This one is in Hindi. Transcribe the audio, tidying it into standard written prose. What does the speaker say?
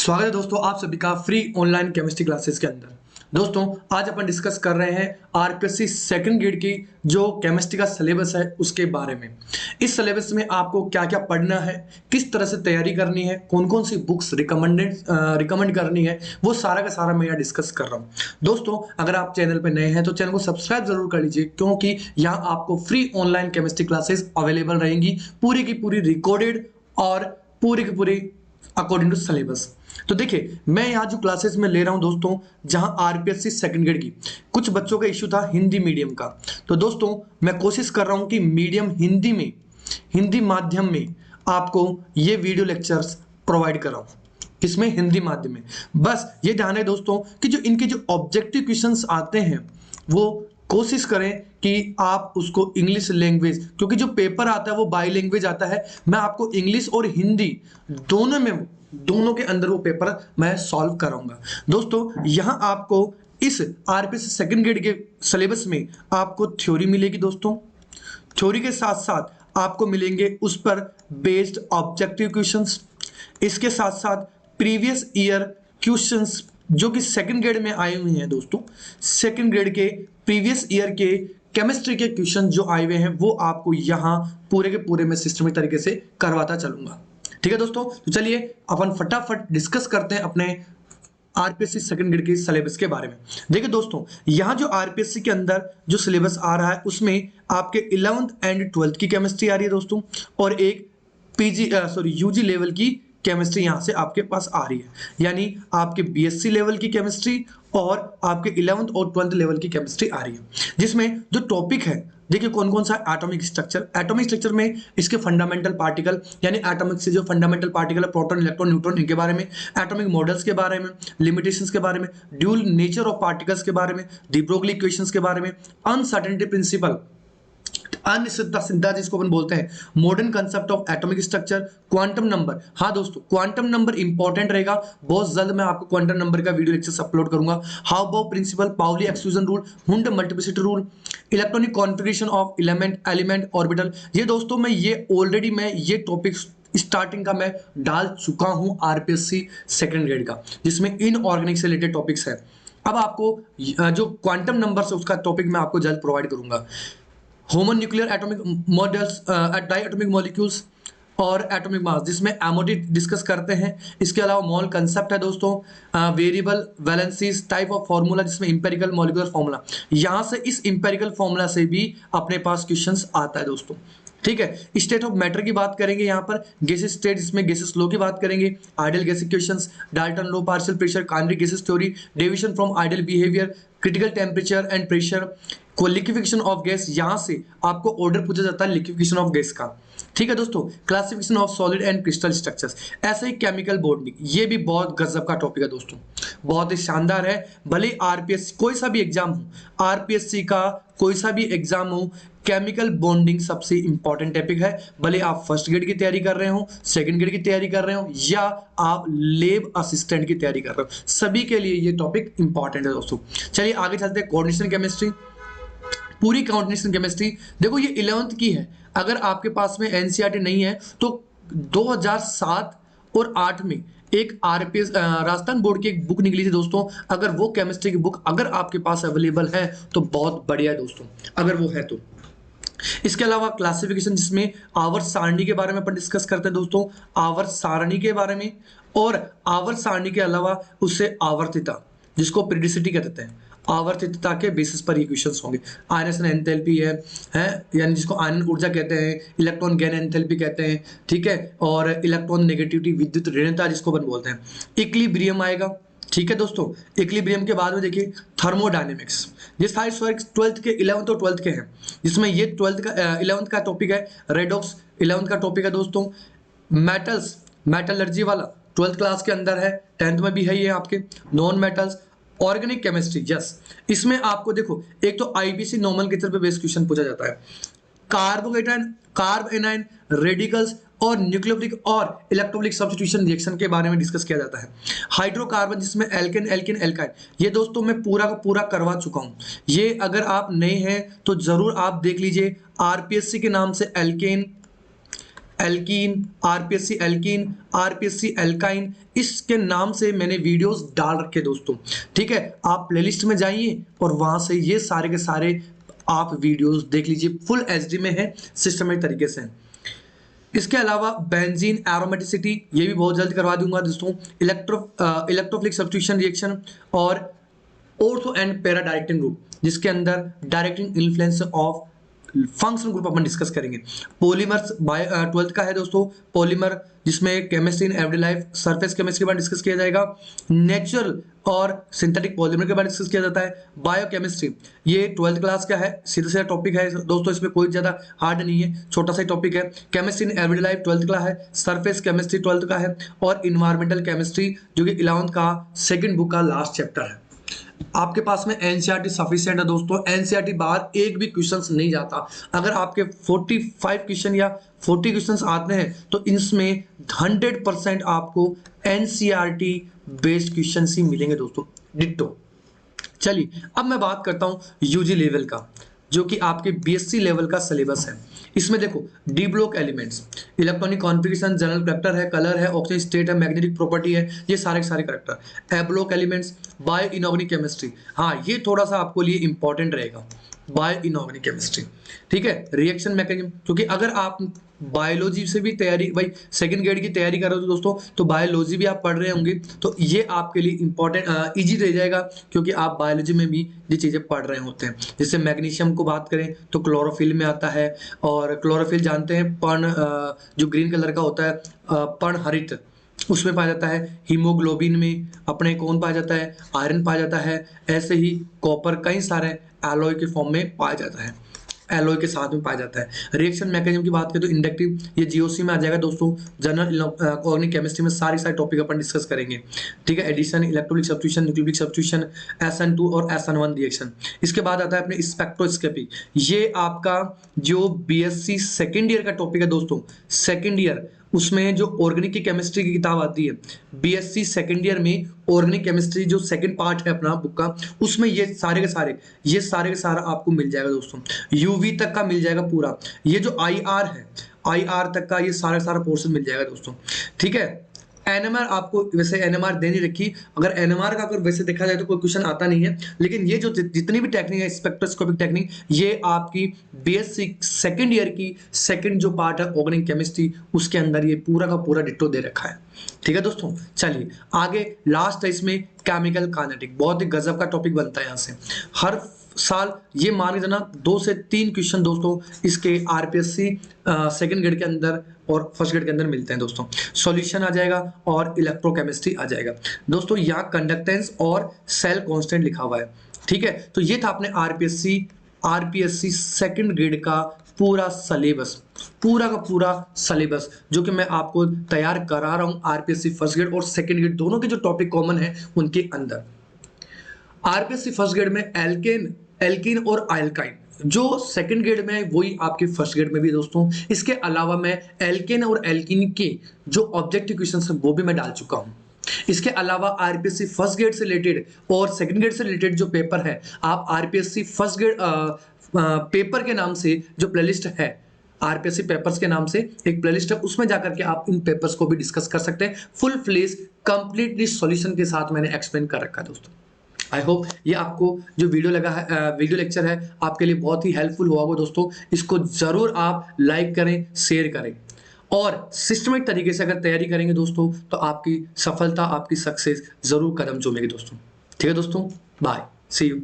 स्वागत है दोस्तों आप सभी का फ्री ऑनलाइन केमिस्ट्री क्लासेस के अंदर। दोस्तों आज अपन डिस्कस कर रहे हैं आरपीएससी सेकंड ग्रेड की जो केमिस्ट्री का सिलेबस है उसके बारे में। इस सिलेबस में आपको क्या क्या पढ़ना है, किस तरह से तैयारी करनी है, कौन कौन सी बुक्स रिकमेंड करनी है, वो सारा का सारा मैं यहाँ डिस्कस कर रहा हूँ। दोस्तों अगर आप चैनल पर नए हैं तो चैनल को सब्सक्राइब जरूर कर लीजिए, क्योंकि यहाँ आपको free online chemistry classes available रहेंगी, पूरी की पूरी रिकॉर्डेड और पूरी की पूरी अकॉर्डिंग टू सिलेबस। तो देखिए मैं यहाँ जो क्लासेस में ले रहा हूँ दोस्तों, जहां आरपीएससी सेकंड ग्रेड की कुछ बच्चों का इश्यू था हिंदी मीडियम का, तो दोस्तों मैं कोशिश कर रहा हूं कि मीडियम हिंदी में, हिंदी माध्यम में आपको ये वीडियो लेक्चर्स प्रोवाइड कराऊं। किसमें? हिंदी माध्यम में। बस ये ध्यान है दोस्तों कि जो इनके जो ऑब्जेक्टिव क्वेश्चंस आते हैं वो कोशिश करें कि आप उसको इंग्लिश लैंग्वेज, क्योंकि जो पेपर आता है वो बाई लैंग्वेज आता है, मैं आपको इंग्लिश और हिंदी दोनों के अंदर वो पेपर मैं सॉल्व कराऊंगा। दोस्तों यहां आपको इस आरपीएससी सेकंड ग्रेड के सिलेबस में आपको थ्योरी मिलेगी दोस्तों, थ्योरी के साथ साथ आपको मिलेंगे उस पर बेस्ड ऑब्जेक्टिव क्वेश्चंस, इसके साथ साथ प्रीवियस ईयर क्वेश्चंस जो कि सेकंड ग्रेड में आए हुए हैं दोस्तों, सेकंड ग्रेड के प्रीवियस ईयर के केमिस्ट्री के क्वेश्चन जो आए हुए हैं वो आपको यहां पूरे के पूरे मैं सिस्टमिक तरीके से करवाता चलूंगा। ठीक है दोस्तों, तो चलिए अपन फटाफट डिस्कस करते हैं अपने आरपीएससी सेकंड ग्रेड के सिलेबस के बारे में। देखिए दोस्तों यहां जो आरपीएससी के अंदर जो सिलेबस आ रहा है उसमें आपके 11th एंड 12th की केमिस्ट्री आ रही है दोस्तों, और एक यूजी लेवल की केमिस्ट्री यहां से आपके पास आ रही है, यानी आपके बीएससी लेवल की केमिस्ट्री और आपके 11th और 12th लेवल की केमिस्ट्री आ रही है, जिसमें जो टॉपिक है देखिए कौन कौन सा। एटॉमिक स्ट्रक्चर, एटॉमिक स्ट्रक्चर में इसके फंडामेंटल पार्टिकल यानी एटॉमिक से जो फंडामेंटल पार्टिकल है प्रोटॉन इलेक्ट्रॉन न्यूट्रॉन, इनके बारे में, एटॉमिक मॉडल्स के बारे में, लिमिटेशंस के बारे में, ड्यूल नेचर ऑफ पार्टिकल्स के बारे में, डी ब्रोगली इक्वेशंस के बारे में, अनसर्टेनिटी प्रिंसिपल, अनिश्चितता सिद्धांत जिसको अपन बोलते हैं, modern concept of atomic structure, quantum number. हाँ दोस्तों क्वांटम नंबर इंपॉर्टेंट रहेगा, बहुत जल्द मैं आपको क्वांटम नंबर का वीडियो लेक्चर अपलोड करूंगा। How principle, Pauli exclusion rule, Hund multiplicity rule, electronic configuration of element orbital. ये दोस्तों मैं ऑलरेडी ये टॉपिक स्टार्टिंग का मैं डाल चुका हूं आरपीएससी सेकंड ग्रेड का, जिसमें इनऑर्गेनिक से रिलेटेड टॉपिक्स है। अब आपको जो क्वांटम नंबर है उसका टॉपिक मैं आपको जल्द प्रोवाइड करूंगा। Homonuclear atomic models, diatomic molecules और एटॉमिक मास, जिसमें एमओटी डिस्कस करते हैं। इसके अलावा मॉल कंसेप्ट है दोस्तों, variable valencies, type of formula जिसमें इंपेरिकल मॉलिक्यूलर फार्मूला, यहां से इस इंपेरिकल फार्मूला से भी अपने पास क्वेश्चंस आता है दोस्तों। ठीक है, स्टेट ऑफ मैटर की बात करेंगे, यहाँ पर गैसेस स्टेट जिसमें गैसेस लॉ की बात करेंगे, ideal gas equations, Dalton law, partial pressure, kinetic gases theory, deviation from ideal behaviour, critical temperature and pressure, को लिक्विफिकेशन ऑफ गैस, यहां से आपको ऑर्डर पूछा जाता है लिक्विफिकेशन ऑफ गैस का। ठीक है दोस्तों, classification of solid and crystal structures, ऐसे ही केमिकल बॉन्डिंग, ये भी बहुत गजब का टॉपिक है दोस्तों, बहुत ही शानदार है। भले आरपीएससी कोई सा भी एग्जाम हो, आरपीएससी का कोई सा भी एग्जाम हो, केमिकल बॉन्डिंग सबसे इंपॉर्टेंट टॉपिक है। भले आप फर्स्ट ग्रेड की तैयारी कर रहे हो, सेकंड ग्रेड की तैयारी कर रहे हो, या आप लैब असिस्टेंट की तैयारी कर रहे हो, सभी के लिए ये टॉपिक इंपॉर्टेंट है दोस्तों। चलिए आगे चलते हैं। कोऑर्डिनेशन केमिस्ट्री, पूरी कोऑर्डिनेशन केमिस्ट्री देखो ये 11th की है। अगर आपके पास में एनसीईआरटी नहीं है तो 2007 और 8 में एक आरपीएस राजस्थान बोर्ड की एक बुक निकली थी दोस्तों, अगर वो केमिस्ट्री की बुक अगर आपके पास अवेलेबल है तो बहुत बढ़िया है दोस्तों, अगर वो है तो। इसके अलावा क्लासिफिकेशन, जिसमें आवर्त सारणी के बारे में अपन डिस्कस करते हैं दोस्तों, आवर्त सारणी के बारे में, और आवर्त सारणी के अलावा उससे आवर्तिता जिसको पीरियोडिसिटी कहते हैं, आवर्तितता के बेसिस पर ये क्वेश्चंस होंगे। आयनेशन एंथैल्पी है यानी जिसको आयनन ऊर्जा कहते हैं, इलेक्ट्रॉन गेन एंथैल्पी कहते हैं, ठीक है, और इलेक्ट्रॉन नेगेटिविटी विद्युत ऋणता जिसको अपन बोलते हैं। इक्विलिब्रियम आएगा, ठीक है दोस्तों। इक्विलिब्रियम के बाद में देखिए थर्मोडायनेमिक्स, ये सारे 12th के 11th और 12th के हैं, जिसमें ये 11th का टॉपिक है। रेडॉक्स 11th का टॉपिक है दोस्तों। मेटल्स, मेटलर्जी वाला 12th क्लास के अंदर है, 10th में भी है ये आपके। Non metals, organic chemistry, yes, इसमें आपको देखो एक तो आईपीसी नोमेनक्लेचर पे बेस्ड क्वेश्चन पूछा जाता है, कार्बोकेटाइन, कार्ब एनाइन, रेडिकल्स और न्यूक्लियोफिलिक और इलेक्ट्रोफिलिक सब्स्टिट्यूशन रिएक्शन के बारे में डिस्कस किया जाता है। हाइड्रोकार्बन जिसमें एल्केन, एल्किन, एल्काइन, ये दोस्तों मैं पूरा का पूरा करवा चुका हूं। ये अगर आप नए हैं तो जरूर आप देख लीजिए, आरपीएससी के नाम से alkane, alkene, RPSC alkene, RPSC alkyne, इसके नाम से मैंने वीडियोस डाल रखे दोस्तों। ठीक है, आप प्लेलिस्ट में जाइए और वहां से ये सारे के सारे आप वीडियोस देख लीजिए, फुल एचडी में है, सिस्टमेटिक तरीके से। इसके अलावा बेंजीन एरोमेटिसिटी ये भी बहुत जल्द करवा दूंगा दोस्तों। इलेक्ट्रोफिलिक सब्स्टिट्यूशन रिएक्शन और ortho and para directing group, जिसके अंदर directing influence of functional group upon discuss करेंगे। पॉलीमर्स बाय 12th का है दोस्तों, पॉलीमर, जिसमें chemistry in everyday life, surface chemistry के बारे में डिस्कस किया जाएगा। नेचुरल और सिंथेटिक पॉलीमर के बारे में डिस्कस किया जाता है। बायोकेमिस्ट्री ये 12th क्लास का है, सीधा सीधा टॉपिक है दोस्तों, इसमें कोई ज्यादा हार्ड नहीं है, छोटा सा टॉपिक है। Chemistry in everyday life 12th का है, सरफेस केमिस्ट्री 12th का है, और इन्वायरमेंटल केमिस्ट्री जो कि 11th का सेकंड बुक का लास्ट चैप्टर है। आपके पास में एनसीईआरटी सफिशिएंट है दोस्तों, एनसीईआरटी बाहर एक भी क्वेश्चंस नहीं जाता। अगर आपके 45 क्वेश्चन या 40 क्वेश्चंस आते हैं तो इसमें 100% आपको एनसीईआरटी बेस्ड क्वेश्चंस ही मिलेंगे दोस्तों, डिट्टो। चलिए अब मैं बात करता हूं यूजी लेवल का, जो कि आपके बीएससी लेवल का सिलेबस है। इसमें देखो, d block elements, electronic configuration, general character है, कलर है, ऑक्सीजन स्टेट है, मैग्नेटिक प्रॉपर्टी है, ये सारे के सारे character. A block elements, bio inorganic chemistry, हाँ ये थोड़ा सा आपको लिए इंपॉर्टेंट रहेगा, बायो इनऑर्गेनिक केमिस्ट्री। ठीक है, रिएक्शन मैकेनिज्म, क्योंकि अगर आप बायोलॉजी से भी तैयारी, भाई सेकंड ग्रेड की तैयारी कर रहे हो दोस्तों, तो बायोलॉजी भी आप पढ़ रहे होंगे, तो ये आपके लिए इंपॉर्टेंट इजी रह जाएगा, क्योंकि आप बायोलॉजी में भी ये चीज़ें पढ़ रहे होते हैं। जैसे मैग्नीशियम को बात करें तो क्लोरोफिल में आता है, और क्लोरोफिल जानते हैं पर्ण, जो ग्रीन कलर का होता है, पर्णहरित, उसमें पाया जाता है। हीमोग्लोबिन में अपने कौन पाया जाता है, आयरन पाया जाता है। ऐसे ही कॉपर कई सारे एलॉय के फॉर्म में पाया जाता है, एलॉय के साथ में पाया जाता है। रिएक्शन मैकेनिज्म की बात करें तो इंडक्टिव, ये जीओसी में आ जाएगा दोस्तों। जनरल ऑर्गेनिक केमिस्ट्री में सारे टॉपिक अपन डिस्कस करेंगे। ठीक है, addition, electrophilic substitution, nucleophilic substitution, SN2 और SN1 रिएक्शन। इसके बाद आता है अपने स्पेक्ट्रोस्कोपी, ये आपका जो बीएससी सेकेंड ईयर का टॉपिक है दोस्तों, सेकेंड ईयर, उसमें जो ऑर्गेनिक की केमिस्ट्री की किताब आती है बीएससी सेकेंड ईयर में, ऑर्गेनिक केमिस्ट्री जो सेकंड पार्ट है अपना बुक का, उसमें ये सारे के सारा आपको मिल जाएगा दोस्तों। यूवी तक का मिल जाएगा पूरा, ये जो आईआर है, आईआर तक का ये सारा पोर्शन मिल जाएगा दोस्तों। ठीक है, एनएमआर आपको वैसे एनएमआर दे नहीं रखी, अगर एनएमआर का अगर वैसे देखा जाए तो कोई क्वेश्चन आता नहीं है, लेकिन ये जो जितनी भी टेक्निक है स्पेक्ट्रोस्कोपिक टेक्निक, ये आपकी बीएससी सेकंड ईयर की सेकंड जो पार्ट है ऑर्गेनिक केमिस्ट्री, उसके अंदर ये पूरा का पूरा डिट्टो दे रखा है। ठीक है दोस्तों, चलिए आगे लास्ट है इसमें केमिकल काइनेटिक, बहुत ही गजब का टॉपिक बनता है यहाँ से। हर साल ये मान लेना 2 से 3 क्वेश्चन दोस्तों इसके आरपीएससी सेकंड ग्रेड के अंदर और फर्स्ट ग्रेड के अंदर मिलते हैं दोस्तों। सॉल्यूशन आ जाएगा और इलेक्ट्रोकेमिस्ट्री आ जाएगा दोस्तों। यहाँ कंडक्टेंस और सेल कांस्टेंट लिखा हुआ है। ठीक है, तो ये था अपने आरपीएससी सेकंड ग्रेड का पूरा सिलेबस, पूरा का पूरा सिलेबस जो कि मैं आपको तैयार करा रहा हूँ आरपीएससी फर्स्ट ग्रेड और सेकंड ग्रेड दोनों के जो टॉपिक कॉमन है उनके अंदर। आरपीएससी फर्स्ट ग्रेड में एल्कीन और अल्काइन, जो सेकंड ग्रेड में है वही आपके फर्स्ट ग्रेड में भी दोस्तों। इसके अलावा मैं एल्केन और एल्कीन के जो ऑब्जेक्टिव क्वेश्चंस हैं वो भी मैं डाल चुका हूं। इसके अलावा आरपीएससी फर्स्ट ग्रेड से रिलेटेड और सेकंड ग्रेड से रिलेटेड जो पेपर है, आप आरपीएससी फर्स्ट ग्रेड पेपर के नाम से जो प्लेलिस्ट है, आरपीएससी पेपर्स के नाम से एक प्लेलिस्ट है, उसमें जाकर के आप इन पेपर्स को भी डिस्कस कर सकते हैं। फुल फ्लेज कंप्लीटली सॉल्यूशन के साथ मैंने एक्सप्लेन कर रखा है दोस्तों। आई होप ये आपको जो वीडियो लगा है, वीडियो लेक्चर है, आपके लिए बहुत ही हेल्पफुल हुआ होगा दोस्तों। इसको जरूर आप लाइक करें, शेयर करें, और सिस्टमेटिक तरीके से अगर तैयारी करेंगे दोस्तों तो आपकी सफलता, आपकी सक्सेस जरूर कदम चूमेगी दोस्तों। ठीक है दोस्तों, बाय, सी यू।